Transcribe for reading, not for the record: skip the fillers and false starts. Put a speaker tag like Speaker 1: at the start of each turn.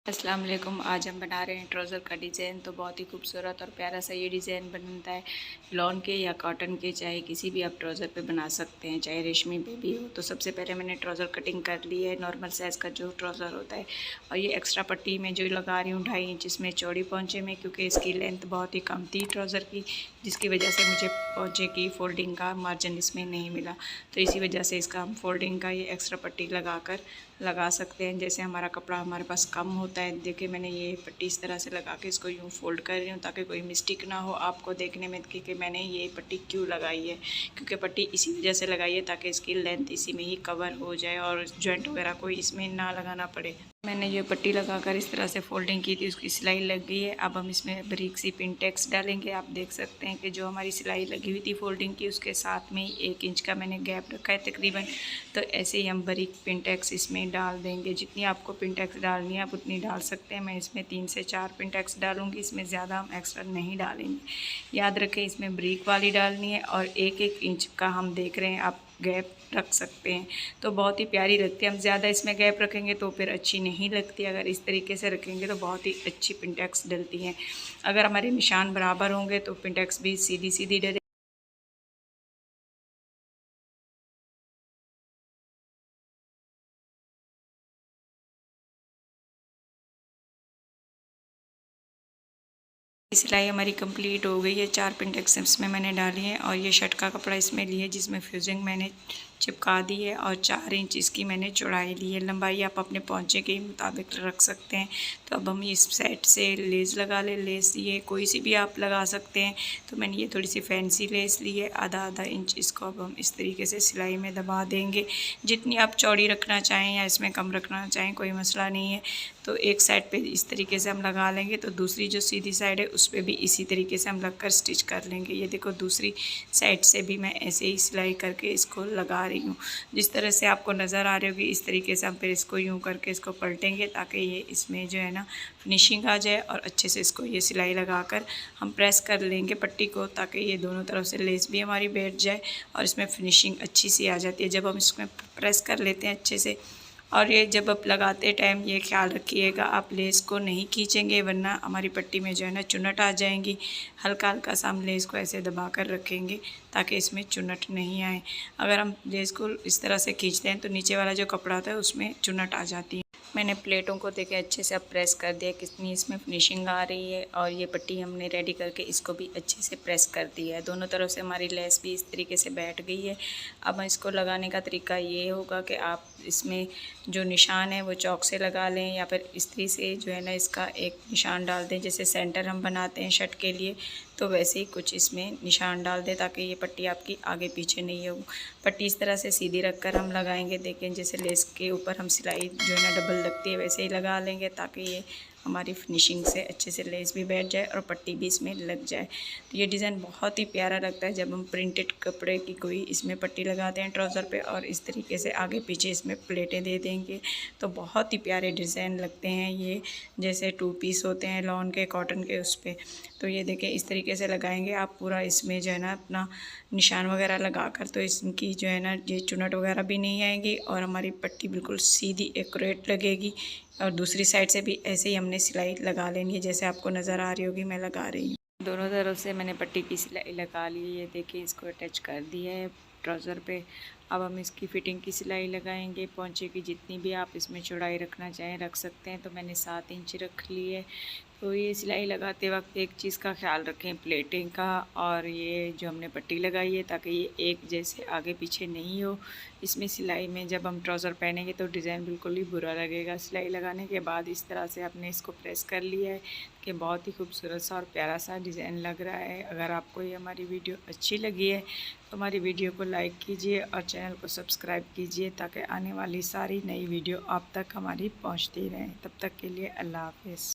Speaker 1: अस्सलाम वालेकुम। आज हम बना रहे हैं ट्राउज़र का डिज़ाइन। तो बहुत ही खूबसूरत और प्यारा सा ये डिज़ाइन बनता है। लॉन के या कॉटन के, चाहे किसी भी आप ट्राउज़र पे बना सकते हैं, चाहे रेशमी पे भी हो। तो सबसे पहले मैंने ट्राउज़र कटिंग कर ली है, नॉर्मल साइज़ का जो ट्राउज़र होता है। और ये एक्स्ट्रा पट्टी में जो लगा रही हूँ 2.5 इंच इसमें चौड़ी पहुँचे में, क्योंकि इसकी लेंथ बहुत ही कम थी ट्राउज़र की, जिसकी वजह से मुझे पहुँचे की फ़ोल्डिंग का मार्जिन इसमें नहीं मिला। तो इसी वजह से इसका हम फ़ोल्डिंग का ये एक्स्ट्रा पट्टी लगा सकते हैं। जैसे हमारा कपड़ा हमारे पास कम होता है, देखिए मैंने ये पट्टी इस तरह से लगा के इसको यूँ फोल्ड कर रही हूँ ताकि कोई मिस्टेक ना हो आपको देखने में कि मैंने ये पट्टी क्यों लगाई है। क्योंकि पट्टी इसी वजह से लगाई है ताकि इसकी लेंथ इसी में ही कवर हो जाए और जॉइंट वगैरह कोई इसमें ना लगाना पड़े। मैंने ये पट्टी लगाकर इस तरह से फोल्डिंग की थी, उसकी सिलाई लग गई है। अब हम इसमें बारीक सी पिन टैक्स डालेंगे। आप देख सकते हैं कि जो हमारी सिलाई लगी हुई थी फोल्डिंग की, उसके साथ में 1 इंच का मैंने गैप रखा है तकरीबन। तो ऐसे ही हम बारीक पिन टैक्स इसमें डाल देंगे। जितनी आपको पिन टैक्स डालनी है आप उतनी डाल सकते हैं। मैं इसमें 3 से 4 पिन टैक्स डालूँगी, इसमें ज़्यादा हम एक्स्ट्रा नहीं डालेंगे। याद रखें इसमें बारीक वाली डालनी है और 1-1 इंच का हम देख रहे हैं आप गैप रख सकते हैं, तो बहुत ही प्यारी लगती है। हम ज़्यादा इसमें गैप रखेंगे तो फिर अच्छी नहीं लगती। अगर इस तरीके से रखेंगे तो बहुत ही अच्छी पिनटेक्स डलती हैं। अगर हमारे निशान बराबर होंगे तो पिनटेक्स भी सीधी सीधी डले। सिलाई हमारी कंप्लीट हो गई है। 4 पिनटेक्स इसमें मैंने डाली हैं और ये शर्ट का कपड़ा इसमें लिए जिसमें फ्यूजिंग मैंने चिपका दी है और 4 इंच इसकी मैंने चौड़ाई ली है। लंबाई आप अपने पहुँचे के मुताबिक रख सकते हैं। तो अब हम इस साइड से लेस लगा ले। लेस ये कोई सी भी आप लगा सकते हैं। तो मैंने ये थोड़ी सी फैंसी लेस ली है, आधा इंच। इसको अब हम इस तरीके से सिलाई में दबा देंगे। जितनी आप चौड़ी रखना चाहें या इसमें कम रखना चाहें कोई मसला नहीं है। तो एक साइड पे इस तरीके से हम लगा लेंगे, तो दूसरी जो सीधी साइड है उस पर भी इसी तरीके से हम लगकर स्टिच कर लेंगे। ये देखो दूसरी साइड से भी मैं ऐसे ही सिलाई करके इसको लगा रही हूँ। जिस तरह से आपको नज़र आ रही होगी इस तरीके से हम फिर इसको यूँ करके इसको पलटेंगे ताकि ये इसमें जो है ना फिनिशिंग आ जाए। और अच्छे से इसको ये सिलाई लगाकर हम प्रेस कर लेंगे पट्टी को, ताकि ये दोनों तरफ से लेस भी हमारी बैठ जाए और इसमें फिनिशिंग अच्छी सी आ जाती है जब हम इसमें प्रेस कर लेते हैं अच्छे से। और ये जब आप लगाते टाइम ये ख्याल रखिएगा आप लेस को नहीं खींचेंगे, वरना हमारी पट्टी में जो है ना चुन्नट आ जाएंगी। हल्का हल्का सा हम लेस को ऐसे दबा कर रखेंगे ताकि इसमें चुन्नट नहीं आए। अगर हम लेस को इस तरह से खींचते हैं तो नीचे वाला जो कपड़ा होता है उसमें चुन्नट आ जाती है। मैंने प्लेटों को देखे अच्छे से अब प्रेस कर दिया, कितनी इसमें फिनिशिंग आ रही है। और ये पट्टी हमने रेडी करके इसको भी अच्छे से प्रेस कर दिया है। दोनों तरफ से हमारी लेस भी इस तरीके से बैठ गई है। अब इसको लगाने का तरीका ये होगा कि आप इसमें जो निशान है वो चौक से लगा लें या फिर इस्त्री से जो है ना इसका एक निशान डाल दें। जैसे सेंटर हम बनाते हैं शर्ट के लिए, तो वैसे ही कुछ इसमें निशान डाल दें ताकि ये पट्टी आपकी आगे पीछे नहीं हो। पट्टी इस तरह से सीधी रखकर हम लगाएंगे। देखें जैसे लेस के ऊपर हम सिलाई जो है ना डबल लगती है वैसे ही लगा लेंगे ताकि ये हमारी फिनिशिंग से अच्छे से लेस भी बैठ जाए और पट्टी भी इसमें लग जाए। तो ये डिज़ाइन बहुत ही प्यारा लगता है जब हम प्रिंटेड कपड़े की कोई इसमें पट्टी लगाते हैं ट्राउज़र पे और इस तरीके से आगे पीछे इसमें प्लेटें दे देंगे तो बहुत ही प्यारे डिज़ाइन लगते हैं ये। जैसे 2 पीस होते हैं लॉन के, कॉटन के, उस पर। तो ये देखें इस तरीके से लगाएंगे आप पूरा इसमें जो है ना अपना निशान वगैरह लगा कर, तो इसकी जो है ना ये चुनट वगैरह भी नहीं आएगी और हमारी पट्टी बिल्कुल सीधी एक्यूरेट लगेगी। और दूसरी साइड से भी ऐसे ही हमने सिलाई लगा लेनी है जैसे आपको नज़र आ रही होगी मैं लगा रही हूँ। दोनों तरफ से मैंने पट्टी की सिलाई लगा ली है। ये देखिए इसको अटैच कर दिया है ट्राउज़र पे। अब हम इसकी फ़िटिंग की सिलाई लगाएंगे। पहुँचे की जितनी भी आप इसमें चौड़ाई रखना चाहें रख सकते हैं। तो मैंने 7 इंच रख ली है। तो ये सिलाई लगाते वक्त एक चीज़ का ख्याल रखें प्लेटिंग का, और ये जो हमने पट्टी लगाई है ताकि ये एक जैसे आगे पीछे नहीं हो। इसमें सिलाई में जब हम ट्राउज़र पहनेंगे तो डिज़ाइन बिल्कुल ही बुरा लगेगा। सिलाई लगाने के बाद इस तरह से आपने इसको प्रेस कर लिया है कि बहुत ही खूबसूरत सा और प्यारा सा डिज़ाइन लग रहा है। अगर आपको ये हमारी वीडियो अच्छी लगी है तो हमारी वीडियो को लाइक कीजिए और चैनल को सब्सक्राइब कीजिए ताकि आने वाली सारी नई वीडियो आप तक हमारी पहुंचती रहें। तब तक के लिए अल्लाह हाफ़िज़।